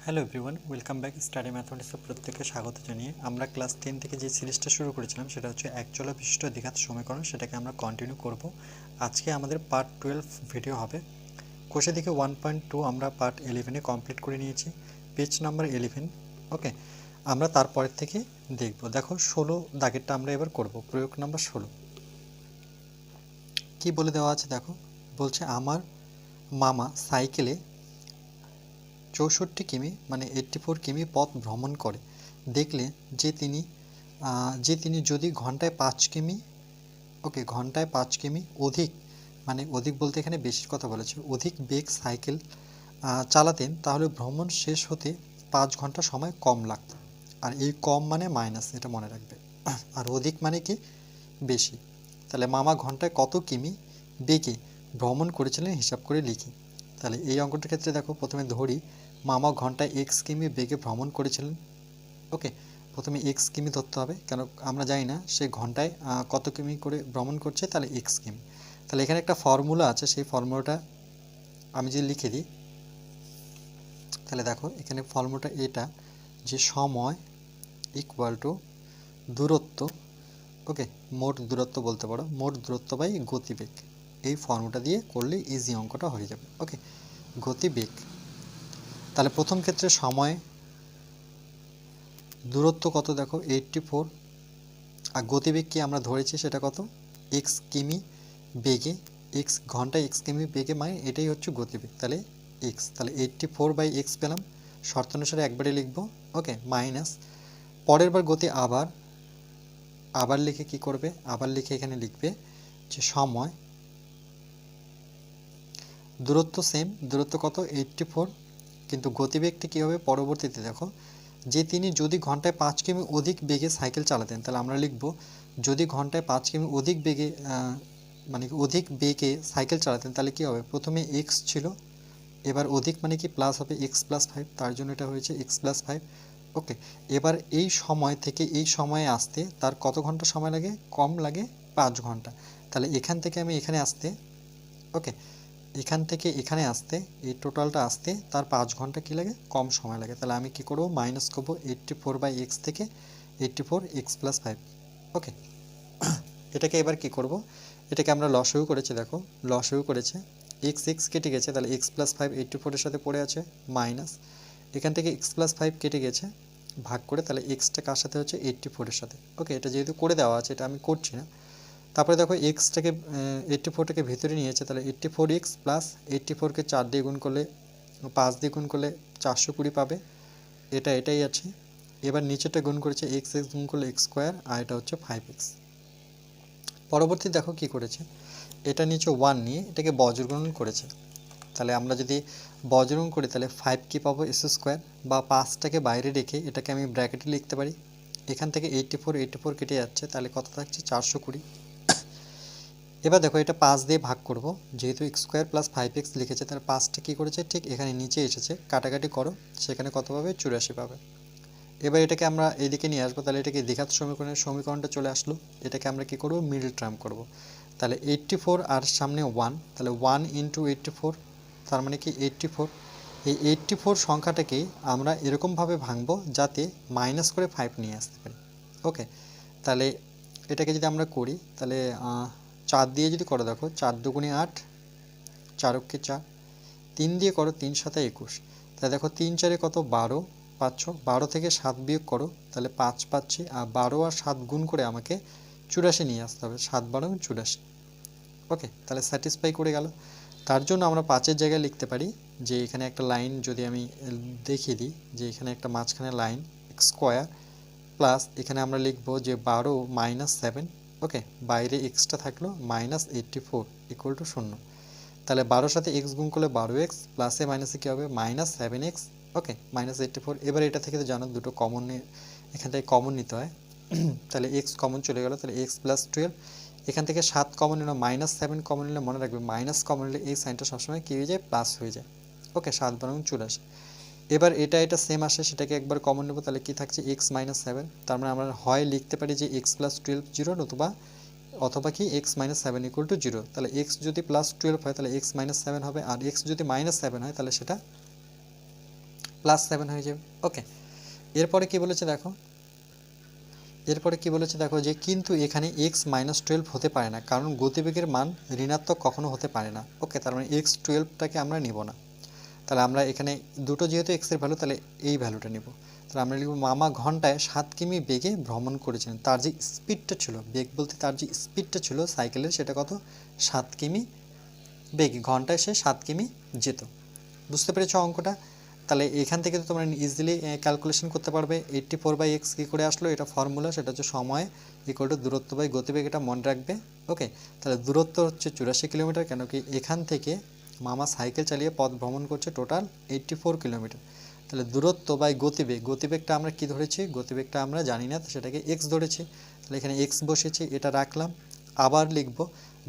Hello everyone, welcome back study ম্যাথমেটিক্সে প্রত্যেককে স্বাগত জানিয়ে আমরা ক্লাস 10 থেকে যে সিরিজটা শুরু করেছিলাম সেটা হচ্ছে একচলা বিশিষ্ট দ্বিঘাত সমীকরণ, সেটাকে আমরা কন্টিনিউ করব। আজকে আমাদের পার্ট 12 ভিডিও হবে। কোষে দিকে 1.2 আমরা পার্ট 11-এ কমপ্লিট করে নিয়েছি, পেজ নাম্বার 11। ওকে, আমরা তারপরের থেকে দেখব। দেখো 16 দাগেরটা আমরা এবার করব, প্রয়োগ নাম্বার 16। কি বলে দেওয়া আছে দেখো, বলছে আমার মামা সাইকেলে 64 কিমি মানে 84 কিমি পথ ভ্রমণ করে। দেখলে যে তিনি যদি ঘন্টায় 5 কিমি ঘন্টায় 5 কিমি অধিক, মানে অধিক বলতে এখানে বেশির কথা বলেছে, অধিক বেগ সাইকেল চালাতেন তাহলে ভ্রমণ শেষ হতে 5 ঘন্টা সময় কম লাগত। আর এই কম মানে মাইনাস, এটা মনে রাখবে। আর অধিক মানে কি বেশি। তাহলে মামা ঘন্টায় কত কিমি বেগে ভ্রমণ করেছিলেন হিসাব করে লিখি। তাহলে এই অঙ্কটার ক্ষেত্রে দেখো, প্রথমে ধরি মামা ঘন্টায় এক্স কিমি বেগে ভ্রমণ করেছিলেন। ওকে, প্রথমে এক্স কিমি ধরতে হবে, কেন আমরা জানি না সে ঘন্টায় কত কিমি করে ভ্রমণ করছে, তাহলে এক্স কিমি। তাহলে এখানে একটা ফর্মুলা আছে, সেই ফর্মুলাটা আমি যদি লিখে দিই, তাহলে দেখো এখানে ফর্মুলাটা এটা, যে সময় ইকুয়াল টু দূরত্ব, ওকে, মোট দূরত্ব বলতে পারো, মোট দূরত্ব বাই গতিবেগ। এই ফর্মুলাটা দিয়ে করলে ইজি অঙ্কটা হয়ে যাবে। ওকে, গতিবেগ, তাহলে প্রথম ক্ষেত্রে সময় দূরত্ব কত দেখো 84, আর গতিবেগ কি আমরা ধরেছি সেটা কত এক্স কিমি বেগে, এক্স ঘন্টায় এক্স কিমি বেগে, মানে এটাই হচ্ছে গতিবেগ। তাহলে এক্স, তাহলে 84/x পেলাম, শর্ত অনুসারে একবারে লিখবো। ওকে, মাইনাস পরের বার গতি আবার লিখে কি করবে, আবার লিখে এখানে লিখবে যে সময় দূরত্ব সেম, দূরত্ব কত 84, কিন্তু গতিবেগটি কী হবে পরবর্তীতে দেখো, যে তিনি যদি ঘন্টায় 5 কিমি অধিক বেগে সাইকেল চালাতেন, তাহলে আমরা লিখব যদি ঘন্টায় 5 কিমি অধিক বেগে মানে অধিক বেগে সাইকেল চালাতেন, তাহলে কি হবে, প্রথমে এক্স ছিল, এবার অধিক মানে কি প্লাস হবে x+5, তার জন্য এটা হয়েছে x+5। ওকে, এবার এই সময় থেকে এই সময়ে আসতে তার কত ঘন্টা সময় লাগে, কম লাগে 5 ঘন্টা। তাহলে এখান থেকে আমি এখানে আসতে, ওকে, এখান থেকে এখানে আসতে, এই টোটালটা আসতে তার 5 ঘন্টা কী লাগে, কম সময় লাগে। তাহলে আমি কি করব, মাইনাস করব 84/x থেকে 84x+5। ওকে, এটাকে এবার কি করব, এটাকে আমরা লসাগু করেছি, দেখো লসাগু করেছে, x কেটে গেছে, তাহলে x+5 84-এর সাথে পড়ে আছে, মাইনাস এখান থেকে x+5 কেটে গেছে ভাগ করে, তাহলে এক্সটা কার সাথে হচ্ছে 84-এর সাথে। ওকে, এটা যেহেতু করে দেওয়া আছে, এটা আমি করছি না। তারপরে দেখো এক্সটাকে 84টাকে ভেতরে নিয়েছে, তাহলে 84x প্লাস 84কে 4 দিয়ে গুণ করলে 5 দিয়ে গুণ করলে 420 পাবে, এটাই আছে। এবার নিচেটা গুণ করেছে x গুণ করলে x স্কোয়ার, আর এটা হচ্ছে 5x। পরবর্তী দেখো কি করেছে, এটা নিচে 1 নিয়ে এটাকে বজ্রগুণন করেছে। তাহলে আমরা যদি বজ্রগুণন করি তাহলে 5 কি পাবো s স্কোয়ার, বা 5টাকে বাইরে রেখে এটাকে আমি ব্র্যাকেটে লিখতে পারি। এখান থেকে 84 কেটে যাচ্ছে, তাহলে কত থাকছে 420। এবার দেখো এটা 5 দিয়ে ভাগ করব, যেহেতু x স্কোয়ার প্লাস 5x লিখেছে, তাহলে 5টা কী করেছে ঠিক এখানে নিচে এসেছে, কাটাকাটি করো, সেখানে কত পাবে 84 পাবে। এবার এটাকে আমরা এইদিকে নিয়ে আসবো, তাহলে এটাকে দ্বিঘাত সমীকরণটা চলে আসলো। এটাকে আমরা কি করব, মিডল টার্ম করব। তাহলে 84 আর সামনে 1, তাহলে 1 ইন্টু 84, তার মানে কি 84। এই 84 সংখ্যাটাকে আমরা এরকমভাবে ভাঙবো যাতে মাইনাস করে 5 নিয়ে আসতে পারি। ওকে, তাহলে এটাকে যদি আমরা করি, তাহলে 4 দিয়ে যদি করো, দেখো 4 দুগুণে 8, 4 অক্ষে 4, 3 দিয়ে করো 3 7 21, তাহলে দেখো 3 4 কত 12 পাচ্ছ, 12 থেকে 7 বিয়োগ করো, তাহলে 5 পাচ্ছি, আর 12 আর 7 গুণ করে আমাকে 84 নিয়ে আসতে হবে, 7 12 84। ওকে, তাহলে স্যাটিসফাই করে গেল। তার জন্য আমরা 5-এর জায়গায় লিখতে পারি যে এখানে একটা লাইন যদি আমি দেখিয়ে দিই, যে এখানে একটা মাঝখানে লাইন এক্স স্কোয়ার প্লাস এখানে আমরা লিখব যে 12 মাইনাস 7, ওকে, বাইরে এক্সটা থাকলো মাইনাস 84 ইকুয়াল টু 0। তাহলে 12-র সাথে এক্স গুণ করলে 12x, প্লাসে মাইনাসে কী হবে মাইনাস 7x, ওকে, মাইনাস 84। এবার এটা থেকে তো জানো দুটো কমন, এখানটায় কমন নিতে হয়, তাহলে এক্স কমন চলে গেল, তাহলে x প্লাস 12, এখান থেকে 7 কমন নিল, মাইনাস 7 কমন নিলে, মনে রাখবে মাইনাস কমন নিলে এই সাইনটা সবসময় কী হয়ে যায়, প্লাস হয়ে যায়। ওকে, 7 12 84। এবার এটা সেম আসে, সেটাকে একবার কমন নেব, তাহলে কি থাকছে x মাইনাস 7, তার মানে আমরা হয় লিখতে পারি যে x প্লাস 12 0, অথবা কি x মাইনাস 7 ইকুয়াল টু 0। তাহলে x যদি প্লাস 12 হয় তাহলে x মাইনাস 7 হবে, আর x যদি মাইনাস 7 হয় তাহলে সেটা +7 হয়ে যাবে। ওকে, এরপরে কি বলেছে দেখো, এরপরে কি বলেছে দেখো যে কিন্তু এখানে x-12 হতে পারে না, কারণ গতিবেগের মান ঋণাত্মক কখনো হতে পারে না। ওকে, তার মানে x12টাকে আমরা নিব না। তাহলে আমরা এখানে দুটো যেহেতু x এর ভ্যালু, তাহলে এই ভ্যালুটা নিব। তাহলে আমরা লিখব মামা ঘন্টায় 7 কিমি বেগে ভ্রমণ করেছিলেন। তার যে স্পিডটা ছিল, বেগ বলতে তার যে স্পিডটা ছিল সাইকেলের, সেটা কত? 7 কিমি বেগে, ঘন্টায় সে 7 কিমি যেত। বুঝতে পেরেছো অঙ্কটা? তাহলে এখান থেকে তো তোমরা ইজিলি ক্যালকুলেশন করতে পারবে 84/x কী করে আসলো। এটা ফর্মুলা, সেটা হচ্ছে সময় ইকুয়াল টু দূরত্ব বাই গতিবেগ, এটা মনে রাখবে। ওকে, তাহলে দূরত্ব হচ্ছে 84 কিলোমিটার, কেন কি এখান থেকে মামা সাইকেল চালিয়ে পথ ভ্রমণ করছে টোটাল 84 কিলোমিটার। তাহলে দূরত্ব বাই গতিবেগ, গতিবেগটা আমরা কি ধরেছি? গতিবেগটা আমরা জানি না, তো সেটাকে x ধরেছি। তাহলে এখানে x বসেছি, এটা রাখলাম। আবার লিখব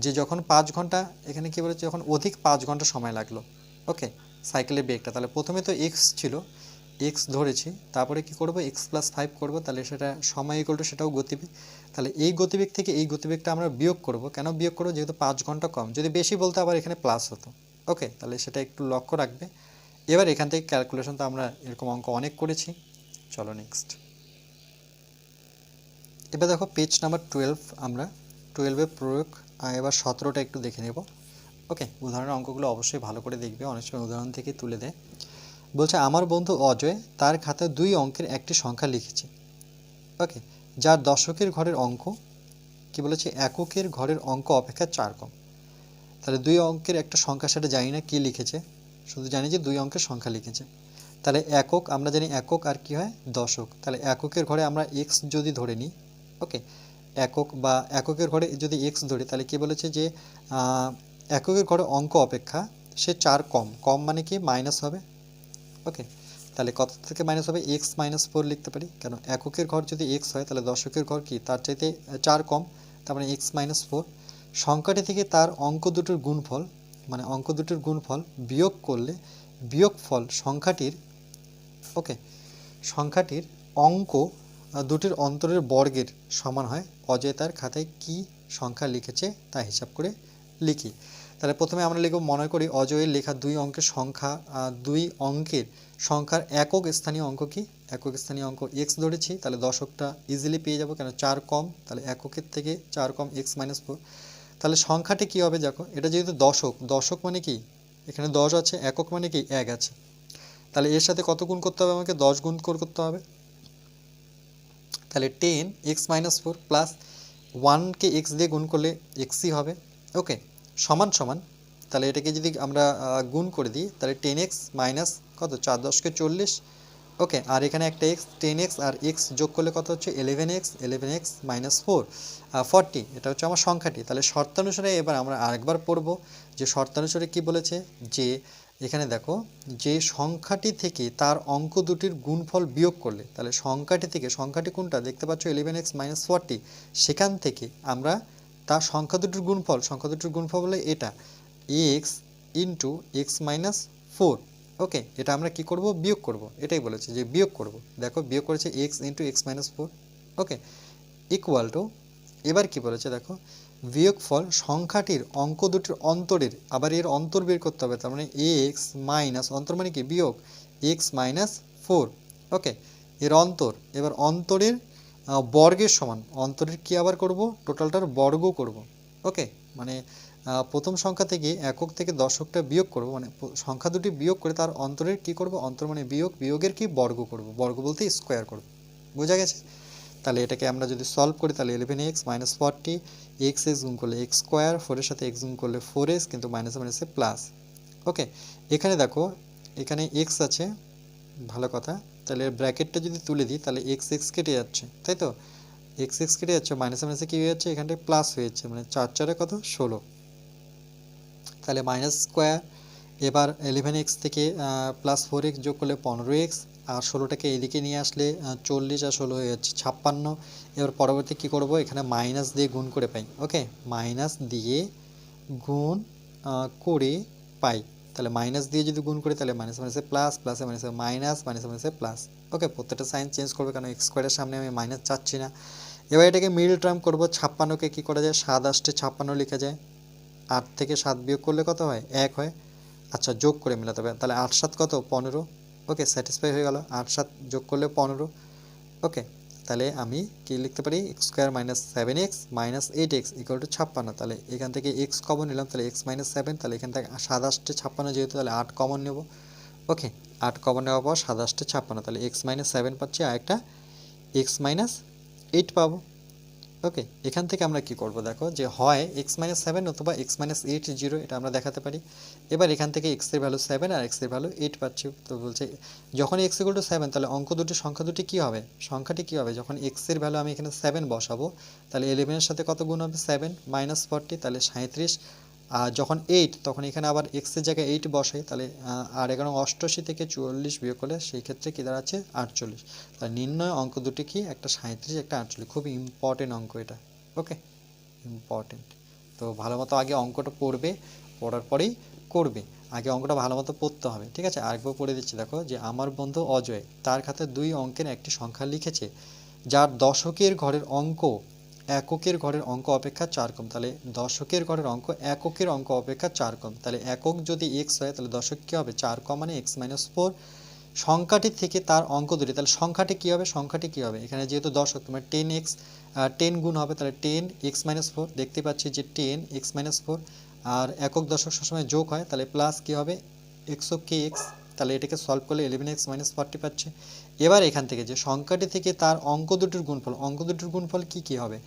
যে যখন 5 ঘন্টা, এখানে কি বলেছে, যখন অধিক 5 ঘন্টা সময় লাগলো। ওকে, সাইকেলের বেগটা, তাহলে প্রথমে তো x ছিল, x ধরেছি, তারপরে কি করব, x+5 করব, তাহলে সেটা সময় ইকুয়াল টু সেটাও গতিবেগ। তাহলে এই গতিবেগ থেকে এই গতিবেগটা আমরা বিয়োগ করব। কেন বিয়োগ করব? যেহেতু 5 ঘন্টা কম, যদি বেশি বলতে আবার এখানে প্লাস হতো। ওকে, তাহলে সেটা একটু লক্ষ্য রাখবে। এবার এখান থেকে ক্যালকুলেশন তো আমরা এরকম অঙ্ক অনেক করেছি। চলো নেক্সট। এবার দেখো পেজ নাম্বার 12, আমরা 12-এর প্রয়োগ, এবার 17টা একটু দেখে নেব। ওকে, উদাহরণের অঙ্কগুলো অবশ্যই ভালো করে দেখবে, অনেক সময় উদাহরণ থেকে তুলে দেয়। বলছে আমার বন্ধু অজয় তার খাতায় 2 অঙ্কের একটি সংখ্যা লিখেছে। ওকে, যার দশকের ঘরের অঙ্ক কি বলেছে, এককের ঘরের অঙ্ক অপেক্ষা 4 কম। তাহলে 2 অঙ্কের একটা সংখ্যা, সেটা জানি না কি লিখেছে, শুধু জানি যে 2 অঙ্কের সংখ্যা লিখেছে। তাহলে একক, আমরা জানি একক আর কি হয়, দশক। তাহলে এককের ঘরে আমরা x যদি ধরে নিই, ওকে, একক বা এককের ঘরে যদি x ধরি, তাহলে কি বলেছে যে এককের ঘরে অঙ্ক অপেক্ষা সে 4 কম। কম মানে কি, মাইনাস হবে। ওকে, তাহলে কত থেকে মাইনাস হবে, x-4 লিখতে পারি, কেন এককের ঘর যদি x হয়, তাহলে দশকের ঘর কি তার চাইতে 4 কম, তার মানে x-4। সংখ্যাটি থেকে তার অঙ্ক দুটোর গুণফল, মানে অঙ্ক দুটোর গুণফল বিয়োগ করলে বিয়োগফল সংখ্যাটির, ওকে, সংখ্যাটির অঙ্ক দুটির অন্তরের বর্গের সমান হয়। অজয় তার খাতায় কি সংখ্যা লিখেছে তা হিসাব করে লিখি। তাহলে প্রথমে আমরা লিখব, মনে করি অজয়ের লেখা 2 অঙ্কের সংখ্যা, 2 অঙ্কের সংখ্যার একক স্থানীয় অঙ্ক কি, একক স্থানীয় অঙ্ক x ধরেছি, তাহলে দশকটা ইজিলি পেয়ে যাব, কেন 4 কম, তাহলে এককের থেকে 4 কম x-4। তাহলে সংখ্যাটি কি হবে দেখো, এটা যেহেতু দশক, দশক মানে কি এখানে 10 আছে, একক মানে কি 1 আছে, তাহলে এর সাথে কত গুণ করতে হবে, আমাকে 10 গুণ করতে হবে। তাহলে 10x-4 প্লাস 1কে x দিয়ে গুণ করলে xই হবে। ওকে, সমান সমান, তাহলে এটাকে যদি আমরা গুণ করে দিই, তাহলে 10x মাইনাস কত, 4 10কে 40। ওকে, আর এখানে একটা x, 10x আর x যোগ করলে কত হচ্ছে 11x, 11x মাইনাস 4 40। এটা হচ্ছে আমার সংখ্যাটি। তাহলে শর্তানুসারে এবার আমরা আরেকবার পড়ব যে শর্তানুসারে কি বলেছে, যে এখানে দেখো যে সংখ্যাটি থেকে তার অঙ্ক দুটির গুণফল বিয়োগ করলে, তাহলে সংখ্যাটি থেকে, সংখ্যাটি কোনটা দেখতে পাচ্ছ 11x মাইনাস 40, সেখান থেকে আমরা তার সংখ্যা দুটির গুণফল, সংখ্যা দুটির গুণফল বলে এটা x ইন্টু এক্স মাইনাস 4। ওকে, এটা আমরা কি করব, বিয়োগ করব, এটাই বলেছে যে বিয়োগ করব। দেখো বিয়োগ করেছে x into x minus 4। Okay, equal to, এবার কি বলেছে দেখো, বিয়োগফল সংখ্যাটির অঙ্ক দুটির অন্তরের, আবার এর অন্তর বের করতে হবে, তার মানে x মাইনাস, অন্তর মানে কি বিয়োগ, x মাইনাস 4। ওকে, এর অন্তর, এবার অন্তরের বর্গের সমান, অন্তরের কি আবার করব, টোটালটার বর্গ করব। ওকে, মানে প্রথম সংখ্যা থেকে একক থেকে দশকটা বিয়োগ করব, মানে সংখ্যা দুটি বিয়োগ করে তার অন্তরের কি করব, অন্তর মানে বিয়োগ, বিয়োগের কি বর্গ করব, বর্গ বলতে স্কোয়ার করব। বোঝা গেছে? তাহলে এটাকে আমরা যদি সলভ করি, তাহলে 11x মাইনাস 40, x গুণ করলে x স্কোয়ার, 4-এর সাথে x গুণ করলে 4x, কিন্তু মাইনাসে মাইনাসে প্লাস। ওকে, এখানে দেখো এখানে x আছে, ভালো কথা, তাহলে ব্র্যাকেটটা যদি তুলে দিই, তাহলে x কেটে যাচ্ছে, তাই তো, x কেটে যাচ্ছে, মাইনাসে মাইনাসে কী হয়ে যাচ্ছে, এখানটায় প্লাস হয়ে যাচ্ছে, মানে 4 4-এ কত 16, তাহলে মাইনাস স্কোয়ার। এবার 11x থেকে প্লাস 4x যোগ করলে 15x, আর 16টাকে এদিকে নিয়ে আসলে 40 আর 16 হয়ে যাচ্ছে 56। এবার পরবর্তী কি করব, এখানে মাইনাস দিয়ে গুণ করে পাই। ওকে, মাইনাস দিয়ে গুণ করে পাই, তাহলে মাইনাস দিয়ে যদি গুণ করি, তাহলে মাইনাস মাইনাসে প্লাস, প্লাসে মাইনাসে মাইনাস, মাইনাসে মাইনাসে প্লাস। ওকে, প্রত্যেকটা সাইন চেঞ্জ করবে, কারণ এক্স স্কোয়ারের সামনে আমি মাইনাস চাচ্ছি না। এবার এটাকে মিডল টার্ম করব, 56কে কী করা যায়, 7 8 56 লেখা যায়, 8 থেকে 7 বিয়োগ করলে কত হয়, 1 হয়। আচ্ছা, যোগ করে মেলাতে হবে, তাহলে 8 7 কত 15, ওকে, স্যাটিসফাই হয়ে গেল। 8 7 যোগ করলে 15। ওকে, তাহলে আমি কি লিখতে পারি, x square minus 7x minus 8x equal to 56। তাহলে এখান থেকে এক্স কমন নিলাম, তাহলে এক্স মাইনাস 7, তাহলে এখান থেকে 7 8 56 যেহেতু, তাহলে 8 কমন নেব। ওকে, 8 কমন নেওয়ার পর 7 8 56, তাহলে এক্স মাইনাস 7 পাচ্ছি, আর একটা এক্স মাইনাস 8 পাবো। ওকে, এখান থেকে আমরা কি করব, দেখো যে হয় এক্স মাইনাস 7 অথবা এক্স মাইনাস 8 0, এটা আমরা দেখাতে পারি। এবার এখান থেকে এক্স এর ভ্যালু 7 আর এক্স এর ভ্যালু 8 পাচ্ছি। তো বলছে যখন এক্স ইকুয়াল টু 7, তাহলে সংখ্যা দুটি কি হবে, সংখ্যাটি কি হবে, যখন এক্স এর ভ্যালু আমি এখানে 7 বসাবো, তাহলে 11 এর সাথে কত গুণ হবে, 7 মাইনাস 40, তাহলে 37। আর যখন 8, তখন এখানে আবার এক্স এর জায়গায় 8 বসাই, তাহলে আর 11 88 থেকে 44 বিয়োগ করলে সেই ক্ষেত্রে কি দাঁড়াচ্ছে, 48। তাহলে নির্ণয় অঙ্ক দুটি কি, একটা 37, একটা 48। খুব ইম্পর্টেন্ট অঙ্ক এটা। ওকে, ইম্পর্টেন্ট। তো ভালো মতো আগে অঙ্কটা পড়বে, পড়ার পরেই করবে। আগে অঙ্কটা ভালো মতো পড়তে হবে, ঠিক আছে। আরেকবার পড়ে দিচ্ছি, দেখো যে আমার বন্ধু অজয় তার খাতায় 2 অঙ্কের একটি সংখ্যা লিখেছে যার দশকের ঘরের অঙ্ক এককের ঘরের অঙ্ক অপেক্ষা 4 কম। তাহলে দশকের ঘরের অঙ্ক এককের অঙ্ক অপেক্ষা 4 কম, তাহলে একক যদি এক্স হয়, তাহলে দশক কী হবে, 4 কম মানে এক্স মাইনাস 4। সংখ্যাটি থেকে তার অঙ্ক দুটি, তাহলে সংখ্যাটি কী হবে, সংখ্যাটি কী হবে, এখানে যেহেতু দশক, তোমার 10x 10 গুণ হবে, তাহলে 10x মাইনাস 4, দেখতে পাচ্ছি যে 10x মাইনাস 4। আর একক দশক সবসময় যোগ হয়, তাহলে প্লাস কী হবে, এক্সও কে এক্স, তাহলে এটাকে সলভ করলে 11x মাইনাস 40 পাচ্ছে। এবার এখান থেকে যে সংখ্যাটি থেকে তার অঙ্ক দুটির গুণফল কি কি হবে,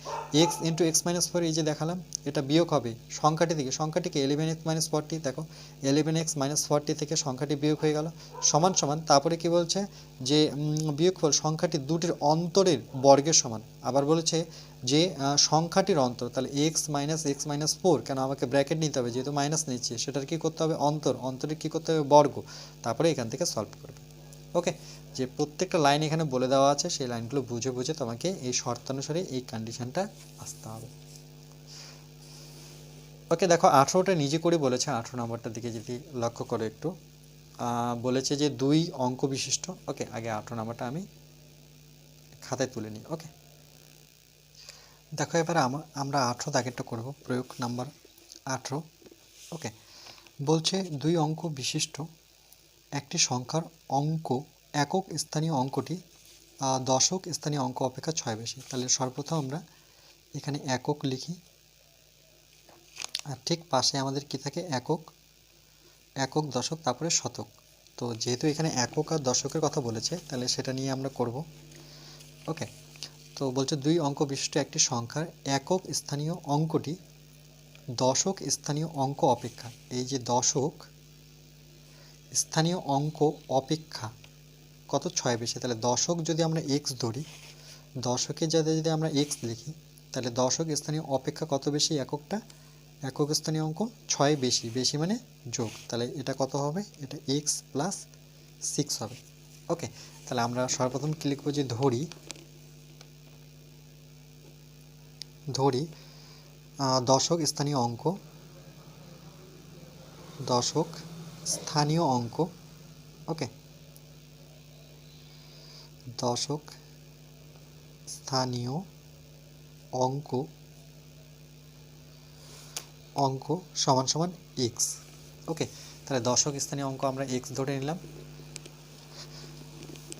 x ইন্টু এক্স মাইনাস 4, এই যে দেখালাম, এটা বিয়োগ হবে সংখ্যাটি থেকে, সংখ্যাটিকে 11x মাইনাস 40, দেখো 11x মাইনাস 40 থেকে সংখ্যাটি বিয়োগ হয়ে গেল, সমান সমান, তারপরে কি বলছে যে বিয়োগফল সংখ্যাটি দুটির অন্তরের বর্গের সমান। আবার বলেছে যে সংখ্যাটির অন্তর, তাহলে এক্স মাইনাস 4, কেন আমাকে ব্র্যাকেট নিতে হবে, যেহেতু মাইনাস নিচ্ছি, সেটার কি করতে হবে, অন্তরে কি করতে হবে, বর্গ। তারপরে এখান থেকে সলভ করবে। ওকে, যে প্রত্যেকটা লাইন এখানে বলে দেওয়া আছে, সেই লাইনগুলো বুঝে বুঝে তোমাকে এই শর্তানুসারে এই কন্ডিশনটা আসতে হবে। ওকে, দেখো 18টা নিজে করে বলেছে, 18 নম্বরটার দিকে যদি লক্ষ্য করো একটু, বলেছে যে 2 অঙ্ক বিশিষ্ট। ওকে, আগে 18 নম্বরটা আমি খাতায় তুলে নিই। ওকে, দেখো এবার আমরা 18 দাগেরটা করব, প্রয়োগ নাম্বার 18। ওকে, বলছে 2 অঙ্ক বিশিষ্ট একটি সংখ্যার অঙ্ক একক স্থানীয় অঙ্কটি দশক স্থানীয় অঙ্ক অপেক্ষা 6 বেশি। তাহলে সর্বপ্রথম আমরা এখানে একক লিখি, আর ঠিক পাশে আমাদের কি থাকে, একক দশক, তারপরে শতক। তো যেহেতু এখানে একক আর দশকের কথা বলেছে, তাহলে সেটা নিয়ে আমরা করব। ওকে, তো বলছে 2 অঙ্ক বিশিষ্ট একটি সংখ্যার একক স্থানীয় অঙ্কটি দশক স্থানীয় অঙ্ক অপেক্ষা, এই যে দশক স্থানীয় অঙ্ক অপেক্ষা কত, 6 বেশি। তাহলে দশক যদি আমরা এক্স ধরি, দশকের জায়গায় যদি আমরা এক্স লিখি, তাহলে দশক স্থানীয় অপেক্ষা কত বেশি, একক স্থানীয় অঙ্ক 6 বেশি, বেশি মানে যোগ, তাহলে এটা কত হবে, এটা এক্স প্লাস 6 হবে। ওকে, তাহলে আমরা সর্বপ্রথম কি লিখবো, যে ধরি দশক স্থানীয় অঙ্ক, দশক স্থানীয় অঙ্ক। ওকে, দশক স্থানীয় অঙ্ক সমান সমান এক্স। ওকে, তাহলে দশক স্থানীয় অঙ্ক আমরা এক্স ধরে নিলাম।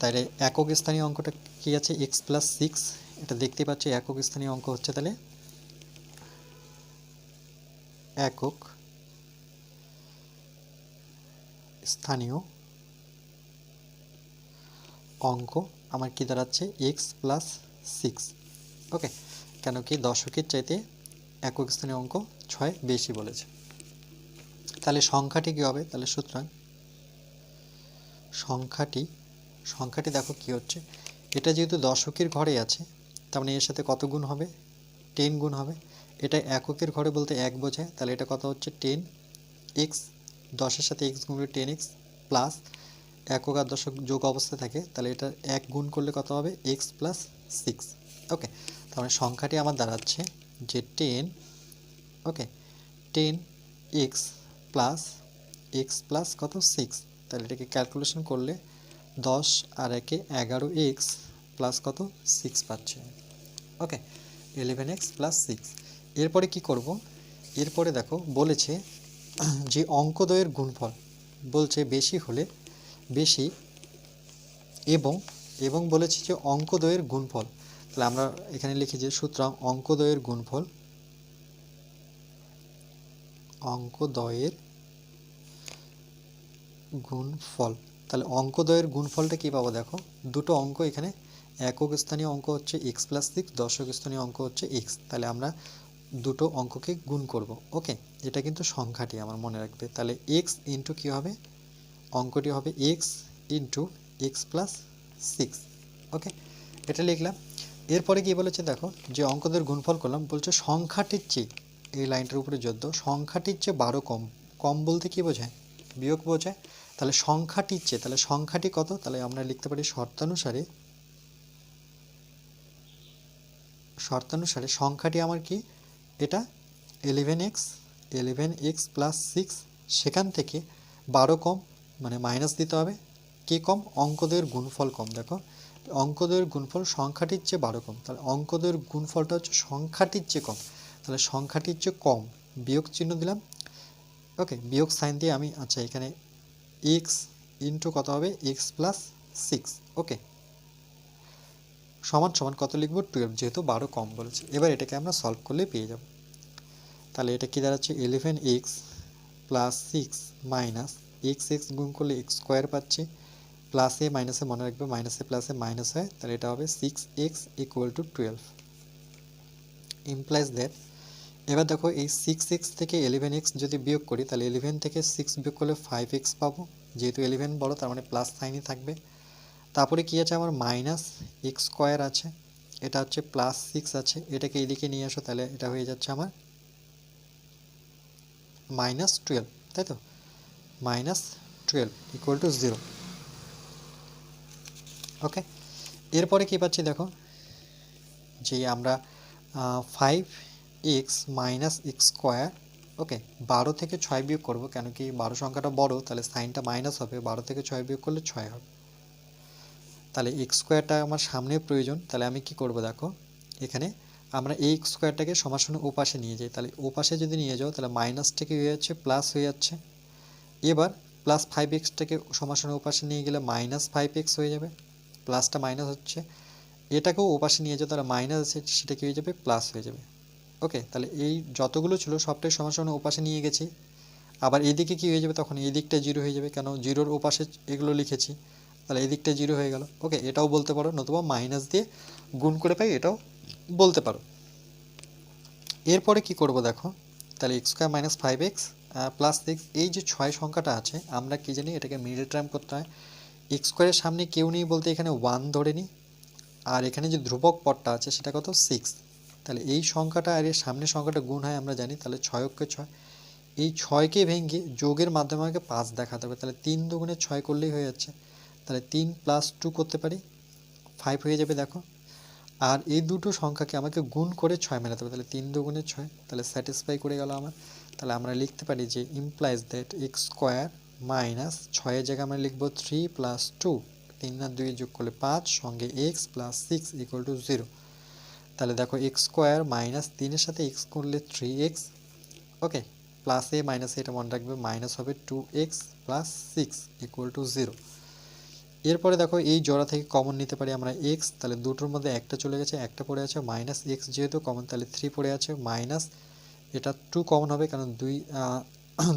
তাহলে একক স্থানীয় অঙ্কটা কি আছে, এক্স প্লাস 6, এটা দেখতে পাচ্ছি একক স্থানীয় অঙ্ক হচ্ছে, তাহলে একক স্থানীয় অঙ্ক আমার কি দাঁড়াচ্ছে, এক্স প্লাস 6। ওকে, কেন কি দশকের চাইতে একক স্থানীয় অঙ্ক 6 বেশি বলেছে। তাহলে সংখ্যাটি কী হবে, তাহলে সুতরাং সংখ্যাটি দেখো কি হচ্ছে, এটা যেহেতু দশকের ঘরে আছে, তার মানে এর সাথে কত গুণ হবে, 10 গুণ হবে। এটা এককের ঘরে বলতে 1 বোঝায়, তাহলে এটা কত হচ্ছে 10x, 10-এর সাথে x গুণ করলে 10x প্লাস একক আর দশক যোগ অবস্থায় থাকে, তাহলে এটা 1 গুণ করলে কত হবে, x প্লাস 6। ওকে, তার মানে সংখ্যাটি আমার দাঁড়াচ্ছে যে 10, ওকে 10x প্লাস কত, 6। তাহলে এটাকে ক্যালকুলেশন করলে 10 আর 1-এ 11x প্লাস কত, 6 পাচ্ছে। ওকে, 11x প্লাস 6। এরপরে কি করব, এরপরে দেখো বলেছে যে অঙ্কদ্বয়ের গুণফল, বলছে বেশি এবং এবং বলেছি যে অঙ্কদ্বয়ের গুণফল। তাহলে আমরা এখানে লিখি যে সুতরাং অঙ্কদ্বয়ের গুণফল, অঙ্কদ্বয়ের গুণফল। তাহলে অঙ্কদ্বয়ের গুণফলটা কী পাবো দেখো, দুটো অঙ্ক এখানে, একক স্থানীয় অঙ্ক হচ্ছে এক্স প্লাস সিক্স, দশক স্থানীয় অঙ্ক হচ্ছে এক্স। তাহলে আমরা দুটো অঙ্ককে গুণ করব। ওকে, এটা কিন্তু সংখ্যাটি আমার মনে রাখবে। তাহলে এক্স ইন্টু কী হবে, অঙ্কটি হবে x into x plus six. Okay, এটা লিখলাম। এরপরে কি বলেছে দেখো, যে অঙ্কদের গুণফল করলাম, বলছে সংখ্যাটির চেয়ে, এই লাইনটার উপরে যোদ্ধ, সংখ্যাটির চেয়ে 12 কম। কম বলতে কি বোঝায়, বিয়োগ বোঝায়। তাহলে সংখ্যাটির চেয়ে, তাহলে সংখ্যাটি কত, তাহলে আমরা লিখতে পারি শর্তানুসারে, শর্তানুসারে সংখ্যাটি আমার কি, এটা 11x প্লাস সিক্স, সেখান থেকে 12 কম, মানে মাইনাস দিতে হবে। কি কম, অঙ্কদের গুণফল কম। দেখো অঙ্কদের গুণফল সংখ্যাটির চেয়ে 12 কম, তাহলে অঙ্কদের গুণফলটা হচ্ছে সংখ্যাটির চেয়ে কম, তাহলে সংখ্যাটির চেয়ে কম, বিয়োগ চিহ্ন দিলাম। ওকে, বিয়োগ সাইন দিয়ে আমি, আচ্ছা এখানে এক্স ইন্টু কত হবে, এক্স প্লাস সিক্স। ওকে, সমান সমান কত লিখবো, 12, যেহেতু 12 কম বলেছে। এবার এটাকে আমরা সলভ করলে পেয়ে যাব। তাহলে এটা কি দাঁড়াচ্ছে, 11x plus six minus x x গুণ করলে এক্স স্কোয়ার পাচ্ছি, প্লাসে মাইনাসে মনে রাখবে, মাইনাসে প্লাসে মাইনাস হয়, তাহলে এটা হবে 6x equal to 12, implies that. এবার দেখো এই 6x থেকে 11x যদি বিয়োগ করি, তাহলে 11 থেকে 6 বিয়োগ করলে 5x পাবো, যেহেতু 11 বড় তার মানে প্লাস সাইনই থাকবে। তারপরে কি আছে আমার, মাইনাস এক্স স্কোয়ার আছে, এটা হচ্ছে প্লাস সিক্স আছে, এটাকে এদিকে নিয়ে আসো, তাহলে এটা হয়ে যাচ্ছে আমার -12, তাই তো, -12 ইকুয়াল টু 0। ওকে, এরপরে কি পাচ্ছি দেখো, যে আমরা 5x মাইনাস এক্স স্কোয়ার। ওকে, 12 থেকে 6 বিয়োগ করবো, কেন কি 12 সংখ্যাটা বড়, তাহলে সাইনটা মাইনাস হবে, 12 থেকে 6 বিয়োগ করলে 6 হবে। তাহলে এক্স স্কোয়ারটা আমার সামনে প্রয়োজন, তাহলে আমি কি করব দেখো, এখানে আমরা এই এক্স স্কোয়ারটাকে সমান ও পাশে নিয়ে যাই, তাহলে ও পাশে যদি নিয়ে যাও, তাহলে মাইনাস থেকে হয়ে যাচ্ছে প্লাস হয়ে যাচ্ছে। এবার প্লাস 5xটাকে সমান ও পাশে নিয়ে গেলে -5x হয়ে যাবে, প্লাসটা মাইনাস হচ্ছে, এটাকেও ও পাশে নিয়ে যাও, তাহলে মাইনাস আছে, সেটা কি হয়ে যাবে, প্লাস হয়ে যাবে। ওকে, তাহলে এই যতগুলো ছিল সবটাই সমান ও পাশে নিয়ে গেছি। আবার এদিকে কি হয়ে যাবে, তখন এই দিকটা 0 হয়ে যাবে, কেন জিরোর ও পাশে এগুলো লিখেছি, তাহলে এই দিকটা 0 হয়ে গেল। ওকে, এটাও বলতে পারো, নতুবা মাইনাস দিয়ে গুণ করে পাই, এটাও বলতে পারো। এরপরে কি করব দেখো, তাহলে x square minus 5x plus six, এই যে 6 সংখ্যাটা আছে, আমরা কি জানি এটাকে মিডল টার্ম করতে হয়। এক্স স্কোয়ারের সামনে কেউ নেই বলতে এখানে 1 ধরে নিই, আর এখানে যে ধ্রুবক পদটা আছে সেটা কত, 6। তাহলে এই সংখ্যাটা আর এর সামনের সংখ্যাটা গুণ হয় আমরা জানি, তাহলে 6 অক্ষে 6, এই 6কে ভেঙে যোগের মাধ্যমে আমাকে 5 দেখাতে হবে, তাহলে 3 দুগুণে 6 করলেই হয়ে যাচ্ছে, তাহলে 3 প্লাস 2 করতে পারি, 5 হয়ে যাবে দেখো। আর এই দুটো সংখ্যাকে আমাকে গুণ করে 6 মেলাতে হবে, তাহলে 3 দুগুণে 6, তাহলে স্যাটিসফাই করে গেল আমার। তাহলে আমরা লিখতে পারি যে implies that x square minus 6-এর জায়গায় আমরা লিখবো 3 প্লাস 2, 3 আর 2 যোগ করলে 5, সঙ্গে x plus six equal to 0। তাহলে দেখো এক্স স্কোয়ার মাইনাস 3-এর সাথে এক্স করলে 3x। ওকে, প্লাসে মাইনাসে এটা মনে রাখবে, মাইনাস হবে 2x plus six equal to 0। এরপরে দেখো এই জোড়া থেকে কমন নিতে পারি আমরা x, তাহলে দুটোর মধ্যে একটা চলে গেছে, একটা পড়ে আছে, মাইনাস এক্স যেহেতু কমন, তাহলে 3 পড়ে আছে, মাইনাস এটা 2 কমন হবে, কারণ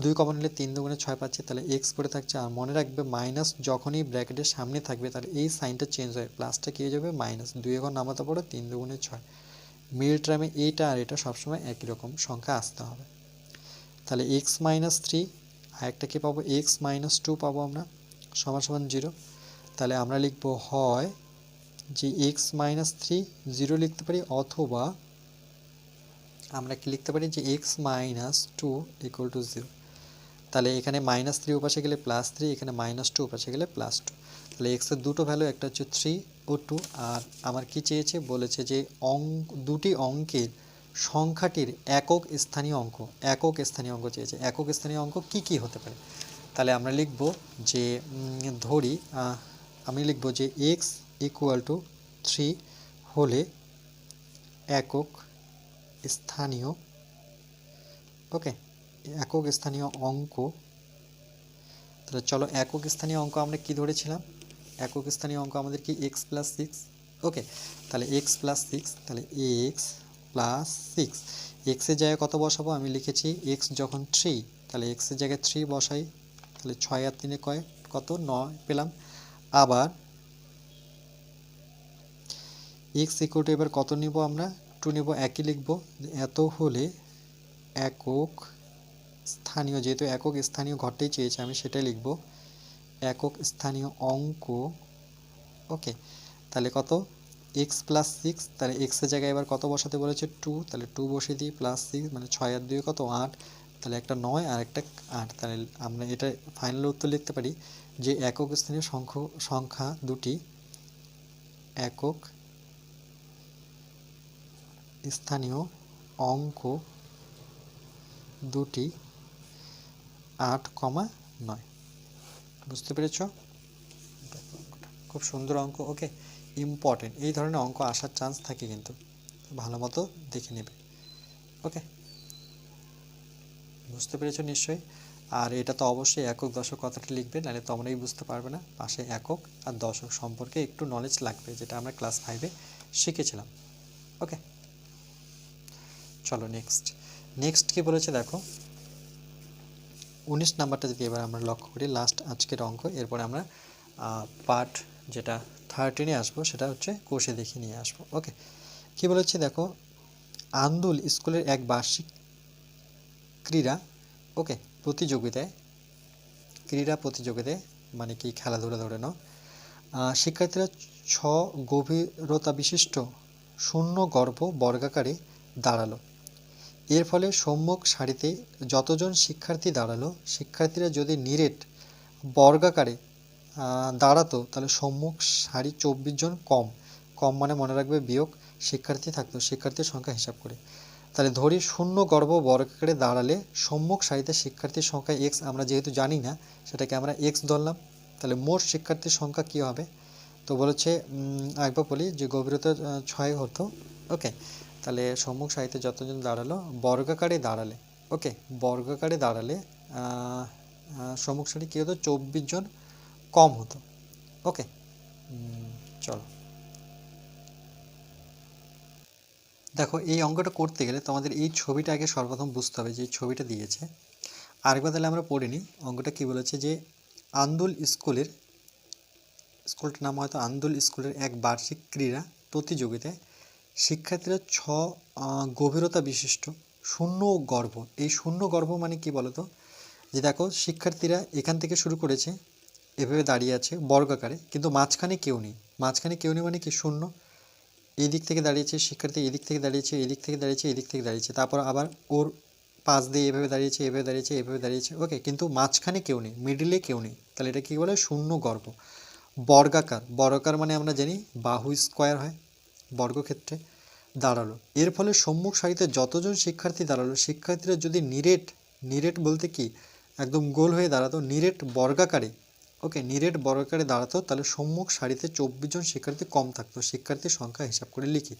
2 কমন নিলে 3 দুগুণে 6 পাচ্ছি, তাহলে x পড়ে থাকছে। আর মনে রাখবে মাইনাস যখনই ব্র্যাকেটের সামনে থাকবে, তাহলে এই সাইনটা চেঞ্জ হয়, প্লাসটা কি হয়ে যাবে মাইনাস, 2 এখন নামাতে পড়ো, 3 দুগুণে 6, মিডল টার্মে এইটা আর এটা সবসময় একই রকম সংখ্যা আসতে হবে। তাহলে x মাইনাস 3, আর একটা কি পাবো, x মাইনাস 2 পাবো আমরা, সমান সমান 0। তাহলে আমরা লিখব হয় যে x মাইনাস 3 0 লিখতে পারি, অথবা আমরা কি লিখতে পারি যে x মাইনাস 2 ইকুয়াল টু 0। তাহলে এখানে -3 ওপাশে গেলে +3, এখানে -2 ওপাশে গেলে +2। তাহলে x এর দুটো ভ্যালু, একটা হচ্ছে 3 ও 2। আর আমার কি চেয়েছে, বলেছে যে দুটি অঙ্কের সংখ্যাটির একক স্থানীয় অঙ্ক, একক স্থানীয় অঙ্ক চেয়েছে। একক স্থানীয় অঙ্ক কি কি হতে পারে, তাহলে আমরা লিখব যে ধরি আমি লিখব যে x ইকুয়াল টু 3 হলে একক স্থানীয়, ওকে, একক স্থানীয় অঙ্ক। তাহলে চলো একক স্থানীয় অঙ্ক আমরা কি ধরেছিলাম, একক স্থানীয় অঙ্ক আমাদের কি এক্স প্লাস সিক্স। ওকে, তাহলে এক্স প্লাস সিক্স, তাহলে এক্স প্লাস সিক্স, এক্সের জায়গায় কত বসাবো, আমি লিখেছি এক্স যখন থ্রি, তাহলে এক্সের জায়গায় থ্রি বসাই, তাহলে 6 আর 3 কয় কত 9 পেলাম। আবার এক্স ইকুয়াল টু এবার কত নিব আমরা, 2 নিব, একই লিখব, এত হলে একক স্থানীয়, যেহেতু একক স্থানীয় ঘরটাই চেয়েছে আমি সেটাই লিখব, একক স্থানীয় অঙ্ক। ওকে, তাহলে কত এক্স প্লাস সিক্স, তাহলে এক্সের জায়গায় এবার কত বসাতে বলেছে 2, তাহলে 2 বসিয়ে দিই, প্লাস সিক্স মানে 6 আর 2 কত 8, তাহলে একটা 9 আর একটা 8, তাহলে আমরা এটা ফাইনাল উত্তর লিখতে পারি যে একক স্থানীয় সংখ্যা দুটি, একক স্থানীয় অঙ্ক দুটি 8,9। বুঝতে পেরেছ? খুব সুন্দর অঙ্ক। ওকে, ইম্পর্টেন্ট, এই ধরনের অঙ্ক আসার চান্স থাকে, কিন্তু ভালো মতো দেখে নেবে। ওকে, বুঝতে পেরেছো নিশ্চয়ই। আর এটা তো অবশ্যই একক দশক কথাটা লিখবে, নাহলে তোমরাই বুঝতে পারবে না। পাশে একক আর দশক সম্পর্কে একটু নলেজ লাগবে, যেটা আমরা ক্লাস 5-এ শিখেছিলাম। ওকে, চলো নেক্সট কি বলেছে দেখো, 19 নাম্বারটা যদি এবার আমরা লক্ষ্য করি, লাস্ট আজকের অঙ্ক, এরপরে আমরা পার্ট যেটা 13-এ আসবো, সেটা হচ্ছে কোষে দেখে নিয়ে আসবো। ওকে, কি বলেছে দেখো, আন্দুল স্কুলের এক বার্ষিক ক্রীড়া প্রতিযোগিতায় মানে কি খেলাধুলা ধরে নাও, শিক্ষার্থীরা 6 গভীরতা বিশিষ্ট শূন্য গর্ভ বর্গাকারে দাঁড়ালো। এর ফলে সম্মুখ সারিতে যতজন শিক্ষার্থী দাঁড়ালো, শিক্ষার্থীরা যদি নিরেট বর্গাকারে দাঁড়াতো, তাহলে সম্মুখ সারি 24 জন কম মানে মনে রাখবে বিয়োগ শিক্ষার্থী থাকতো, শিক্ষার্থীর সংখ্যা হিসাব করে। তাহলে ধরি শূন্য গর্ভ বর্গাকারে দাঁড়ালে সম্মুখ সারিতে শিক্ষার্থীর সংখ্যা এক্স, আমরা যেহেতু জানি না সেটাকে আমরা এক্স ধরলাম। তাহলে মোট শিক্ষার্থীর সংখ্যা কী হবে, তো বলেছে একবার বলি যে গভীরতা 6 হতো। ওকে, তাহলে সম্মুখ সারিতে যতজন দাঁড়ালো বর্গাকারে দাঁড়ালে, ওকে বর্গাকারে দাঁড়ালে সম্মুখ সারি কী হতো, 24 জন কম হতো। ওকে, চলো দেখো, এই অঙ্কটা করতে গেলে তোমাদের এই ছবিটা আগে সর্বপ্রথম বুঝতে হবে, যে ছবিটা দিয়েছে। আরেকবার তাহলে আমরা পড়ে নিই অঙ্কটা কী বলেছে, যে আন্দুল স্কুলটার নাম হয়তো আন্দুল স্কুলের এক বার্ষিক ক্রীড়া প্রতিযোগিতায় শিক্ষার্থীরা 6 গভীরতা বিশিষ্ট শূন্য গর্ভ, এই শূন্য গর্ভ মানে কি বলতো, যে দেখো শিক্ষার্থীরা এখান থেকে শুরু করেছে, এভাবে দাঁড়িয়ে আছে বর্গাকারে, কিন্তু মাঝখানে কেউ নেই মানে কি শূন্য, এই দিক থেকে দাঁড়িয়েছে শিক্ষার্থী, এদিক থেকে দাঁড়িয়েছে, এদিক থেকে দাঁড়িয়েছে, এদিক থেকে দাঁড়িয়েছে, তারপর আবার ওর পাশ দিয়ে এভাবে দাঁড়িয়েছে, এভাবে দাঁড়িয়েছে, এভাবে দাঁড়িয়েছে। ওকে, কিন্তু মাঝখানে কেউ নেই, মিডিলে কেউ নেই, তাহলে এটা কী বলে, শূন্য গর্ভ। বর্গাকার মানে আমরা জানি বাহু স্কোয়ার হয় বর্গক্ষেত্রে, দাঁড়ালো। এর ফলে সম্মুখ সারিতে যতজন শিক্ষার্থী দাঁড়ালো, শিক্ষার্থীরা যদি নিরেট বলতে কি একদম গোল হয়ে দাঁড়াতো, নিরেট বর্গাকারে দাঁড়াতো, তাহলে সম্মুখ সারিতে 24 জন শিক্ষার্থী কম থাকতো, শিক্ষার্থীর সংখ্যা হিসাব করে লিখি।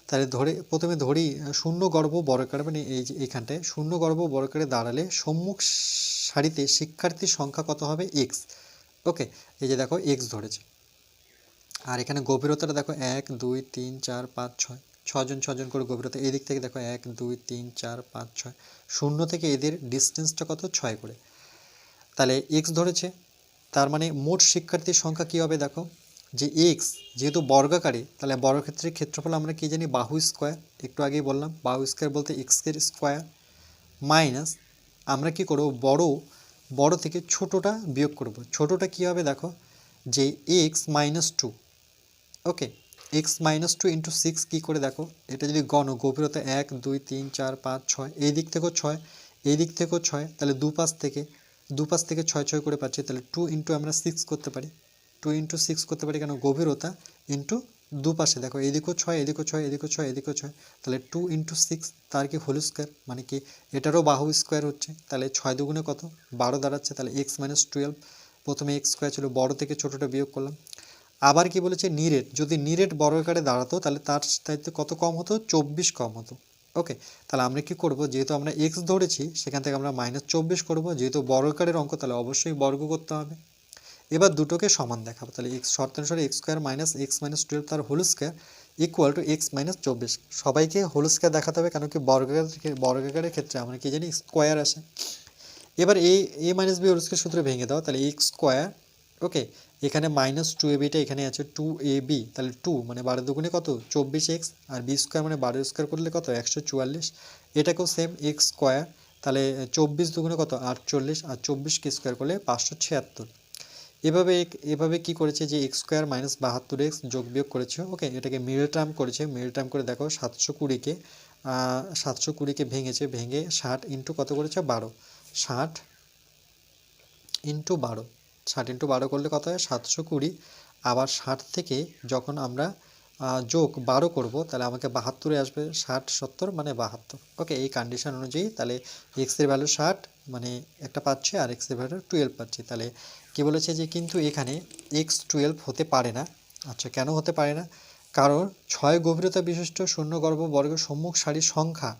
তাহলে প্রথমে ধরি শূন্য গর্ভ বর্গাকার, মানে এই যে এখানটায় শূন্য গর্ভ বর্গাকারে দাঁড়ালে সম্মুখ সারিতে শিক্ষার্থীর সংখ্যা কত হবে, এক্স। ওকে, এই যে দেখো এক্স ধরেছে। আর এখানে গভীরতাটা দেখো 1 2 3 4 5 6, 6জন করে গভীরতা। এই দিক থেকে দেখো 1 2 3 4 5 6, শূন্য থেকে এদের ডিস্টেন্সটা কত, 6 করে। তাহলে এক্স ধরেছে, তার মানে মোট শিক্ষার্থীর সংখ্যা কী হবে দেখো, যে এক্স যেহেতু বর্গাকারে, তাহলে বর্গক্ষেত্রের ক্ষেত্রফল আমরা কি জানি, বাহু স্কোয়ার, একটু আগেই বললাম বাহু স্কোয়ার বলতে এক্সের স্কোয়ার, মাইনাস আমরা কি করব, বড় থেকে ছোটটা বিয়োগ করব। ছোটটা কি হবে দেখো, যে এক্স মাইনাস 2, ওকে এক্স মাইনাস 2 ইন্টু 6 কী করে দেখো, এটা যদি গভীরতা 1 2 3 4 5 6, এই দিক থেকেও 6, এই দিক থেকেও 6, তাহলে দুপাশ থেকে 6 করে পাচ্ছি, তাহলে 2 ইন্টু আমরা 6 করতে পারি, 2 ইন্টু 6 করতে পারি, কেন গভীরতা ইন্টু দুপাশে দেখো এদিকেও 6 এদিকেও 6 এদিকেও 6 এদিকেও 6, তাহলে 2 ইন্টু 6 তার কি হোল স্কোয়ার, মানে কি এটারও বাহু স্কোয়ার হচ্ছে, তাহলে 6 দুগুণে কত 12 দাঁড়াচ্ছে, তাহলে এক্স মাইনাস 12, প্রথমে এক্স স্কোয়ার ছিল, বড় থেকে ছোটোটা বিয়োগ করলাম। আবার কি বলেছে, যদি নিরেট বর্গাকারে দাঁড়াতো, তাহলে তার দায়িত্ব কত কম হতো, 24 কম হতো। ওকে, তাহলে আমরা কি করব, যেহেতু আমরা এক্স ধরেছি সেখান থেকে আমরা -24 করব, যেহেতু বর্গাকারের অঙ্ক তাহলে অবশ্যই বর্গ করতে হবে। এবার দুটোকে সমান দেখাবো, তাহলে এক্স শর্ত অনুসারে x square minus x minus 12 তার whole square equal to x minus 24। সবাইকে হোল স্কোয়ার দেখাতে হবে, কারণ কি বর্গাকারের ক্ষেত্রে আমরা কি জানি স্কোয়ার আসে। এবার এ মাইনাস বি হোল স্কোয়ার সূত্রে ভেঙে দাও, তাহলে এক্স স্কোয়ার ওকে, এখানে মাইনাস 2ab এখানে আছে 2ab, তাহলে 2 মানে 12 দুগুণে কত 24x, আর বি স্কোয়ার মানে 12 স্কোয়ার করলে কত 144। এটাকেও সেম এক্স স্কোয়ার, তাহলে 24 দুগুণে কত 48, আর 24 কে স্কোয়ার করলে 576। এভাবে কি করেছে যে এক্স স্কোয়ার মাইনাস 72x যোগ বিয়োগ করেছে, ওকে, এটাকে মিডল টার্ম করেছে। মিডল টার্ম করে দেখো 720কে ভেঙেছে, ভেঙে 60 ইন্টু কত করেছে 12, 60 ইন্টু 12, 60 ইন্টু 12 করলে কত হয় 720। আবার 60 থেকে যখন আমরা যোগ 12 করব তাহলে আমাকে 72 আসবে, 60 70 মানে 72। ওকে, এই কন্ডিশন অনুযায়ী তাহলে এক্স এর ভ্যালু 60 মানে একটা পাচ্ছি, আর এক্স এর ভ্যালু 12 পাচ্ছি। তাহলে কি বলেছে যে কিন্তু এখানে এক্স 12 হতে পারে না। আচ্ছা, কেন হতে পারে না? কারণ 6 গভীরতা বিশিষ্ট শূন্যগর্ভ বর্গ সম্মুখ সারির সংখ্যা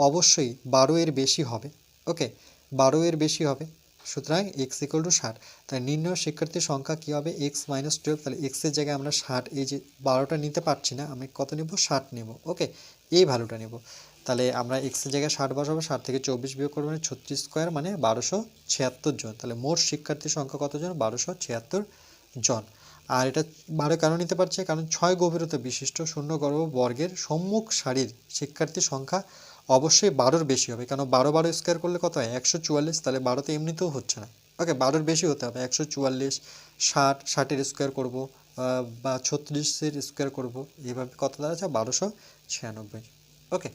অবশ্যই 12 এর বেশি হবে। ওকে, 12 এর বেশি হবে, সুতরাং এক্স ইকুয়াল টু 60। তাই নির্ণয় শিক্ষার্থীর সংখ্যা কী হবে এক্স মাইনাস 12, তাহলে এক্সের জায়গায় আমরা 60, এই যে 12টা নিতে পারছি না, আমি কত নেব 60 নেব। ওকে, এই ভ্যালুটা নেব, তাহলে আমরা এক্সের জায়গায় 60 বসাবো, 60 থেকে 24 বিয়োগ করবো মানে 36 স্কোয়ার মানে 1276 জন। তাহলে মোট শিক্ষার্থীর সংখ্যা কতজন 1276 জন। আর এটা 12 কেন নিতে পারছে, কারণ 6 গভীরতা বিশিষ্ট শূন্যগর্ভ বর্গের সম্মুখ সারির শিক্ষার্থীর সংখ্যা অবশ্যই 12-র বেশি হবে, কারণ 12 স্কোয়ার করলে কত হয় 144, তাহলে 12তে এমনিতেও হচ্ছে না। ওকে, 12-র বেশি হতে হবে, 144, 60, 60-এর স্কোয়ার করবো বা 36-এর স্কোয়ার করবো, এইভাবে কত দাঁড়াচ্ছে 1296। ওকে,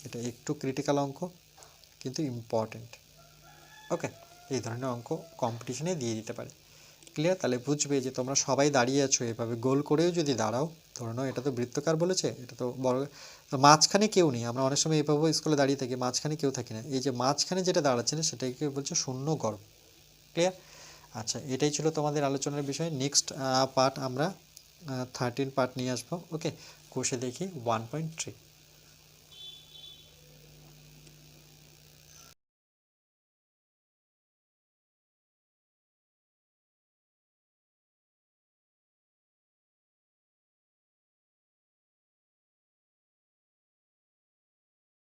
এটা একটু ক্রিটিক্যাল অঙ্ক কিন্তু ইম্পর্টেন্ট। ওকে, এই ধরনের অঙ্ক কম্পিটিশনে দিয়ে দিতে পারে। ক্লিয়ার? তাহলে বুঝবে যে তোমরা সবাই দাঁড়িয়ে আছো, এভাবে গোল করেও যদি দাঁড়াও, ধরে নাও এটা তো বৃত্তকার বলেছে, এটা তো বড়, মাঝখানে কেউ নেই। আমরা অনেক সময় এভাবে স্কুলে দাঁড়িয়ে থাকি, মাঝখানে কেউ থাকি না, এই যে মাঝখানে যেটা দাঁড়াচ্ছে না সেটাকে বলছে শূন্য গর্ভ। ক্লিয়ার? আচ্ছা, এটাই ছিল তোমাদের আলোচনার বিষয়। নেক্সট পার্ট আমরা 13 পার্ট নিয়ে আসবো। ওকে, কোষে দেখি 1.3।